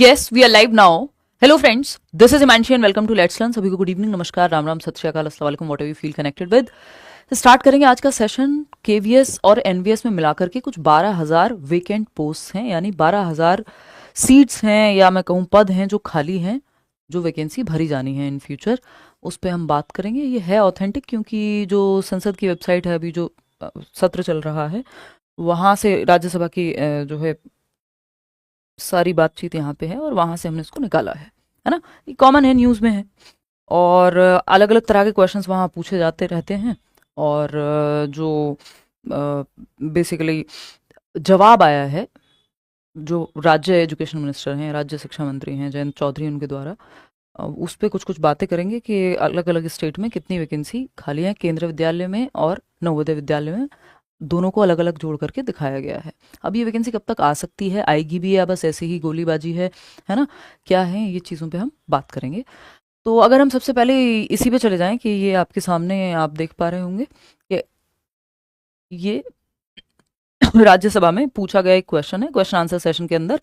Yes, we are live now. Hello friends, this is Imanshi and welcome to Let's Learn. सभी को good evening, नमस्कार, राम राम, सत श्री अकाल, अस्सलाम वालेकुम, what ever you feel connected with. Start करेंगे आज का सेशन। केवीएस और एनवीएस में मिलाकर के कुछ 12,000 वेकेंट पोस्ट हैं, यानी 12,000 सीट्स हैं या मैं कहूँ पद हैं जो खाली हैं, जो वैकेंसी भरी जानी है इन फ्यूचर। उस पर हम बात करेंगे। ये है ऑथेंटिक क्योंकि जो संसद की वेबसाइट है, अभी जो सत्र चल रहा है वहाँ से राज्यसभा की जो है सारी बातचीत यहाँ पे है और वहाँ से हमने इसको निकाला है ना। ये कॉमन है, न्यूज़ में है और अलग अलग तरह के क्वेश्चंस वहाँ पूछे जाते रहते हैं और जो बेसिकली जवाब आया है, जो राज्य एजुकेशन मिनिस्टर हैं, राज्य शिक्षा मंत्री हैं जयंत चौधरी, उनके द्वारा उस पर कुछ कुछ बातें करेंगे कि अलग अलग स्टेट में कितनी वैकेंसी खाली है, केंद्रीय विद्यालय में और नवोदय विद्यालय में, दोनों को अलग अलग जोड़ करके दिखाया गया है। अब ये वैकेंसी कब तक आ सकती है, आएगी भी या बस ऐसे ही गोलीबाजी है ना, क्या है, ये चीज़ों पे हम बात करेंगे। तो अगर हम सबसे पहले इसी पे चले जाएं कि ये आपके सामने आप देख पा रहे होंगे कि ये राज्यसभा में पूछा गया एक क्वेश्चन है, क्वेश्चन आंसर सेशन के अंदर,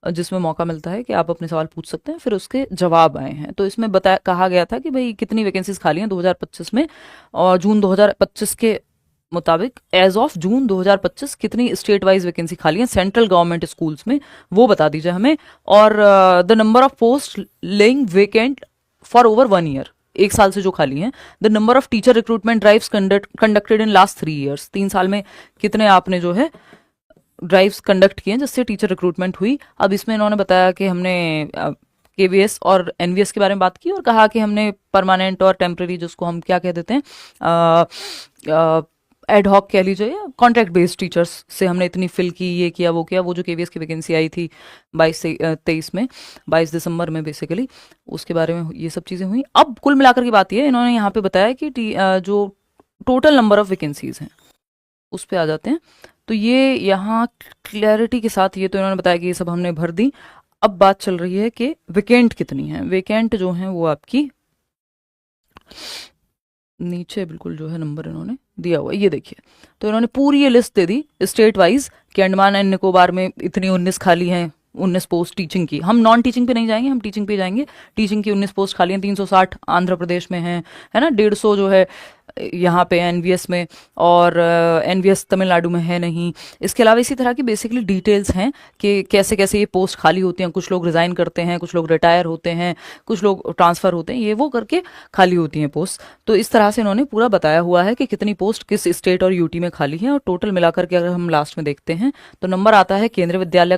जिसमें मौका मिलता है कि आप अपने सवाल पूछ सकते हैं, फिर उसके जवाब आए हैं। तो इसमें कहा गया था कि भाई कितनी वैकेंसीज खाली हैं 2025 में, और जून 2025 के मुताबिक एज ऑफ जून 2025 कितनी स्टेट वाइज वैकेंसी खाली है सेंट्रल गवर्नमेंट स्कूल्स में, वो बता दीजिए हमें। और the number of post laying vacant for over 1 year, एक साल से जो खाली हैं। The number of teacher recruitment drives conducted in last 3 years, 3 साल में कितने आपने जो है ड्राइव्स कंडक्ट किए जिससे टीचर रिक्रूटमेंट हुई। अब इसमें इन्होंने बताया कि हमने केवीएस और एनवीएस के बारे में बात की और कहा कि हमने परमानेंट और टेम्प्रेरी, जिसको हम क्या कह देते हैं, एडहॉक कह लीजिए, या कॉन्ट्रैक्ट बेस्ड टीचर्स से हमने इतनी फिल की, ये किया वो किया। वो जो केवीएस की वैकेंसी आई थी 22 में, 22 दिसंबर में बेसिकली, उसके बारे में ये सब चीज़ें हुई। अब कुल मिलाकर की बात ये है, इन्होंने यहाँ पे बताया कि जो टोटल नंबर ऑफ वैकेंसीज हैं उस पर आ जाते हैं। तो ये यहाँ क्लैरिटी के साथ ये तो इन्होंने बताया कि ये सब हमने भर दी। अब बात चल रही है कि वेकेंट कितनी है। वेकेंट जो है वो आपकी नीचे बिल्कुल जो है नंबर इन्होंने दिया हुआ है, ये देखिए। तो इन्होंने पूरी ये लिस्ट दे दी स्टेट वाइज कि अंडमान एंड निकोबार में इतनी 19 खाली हैं, 19 पोस्ट टीचिंग की। हम नॉन टीचिंग पे नहीं जाएंगे, हम टीचिंग पे जाएंगे। टीचिंग की 19 पोस्ट खाली हैं, 360 आंध्र प्रदेश में है ना, 150 जो है यहाँ पे एनवीएस में, और एनवीएस तमिलनाडु में है नहीं। इसके अलावा इसी तरह की बेसिकली डिटेल्स हैं कि कैसे कैसे ये पोस्ट खाली होती हैं। कुछ लोग रिज़ाइन करते हैं, कुछ लोग रिटायर होते हैं, कुछ लोग ट्रांसफ़र होते हैं, ये वो करके खाली होती हैं पोस्ट। तो इस तरह से इन्होंने पूरा बताया हुआ है कि कितनी पोस्ट किस स्टेट और यूटी में खाली है, और टोटल मिलाकर के अगर हम लास्ट में देखते हैं तो नंबर आता है केंद्रीय विद्यालय का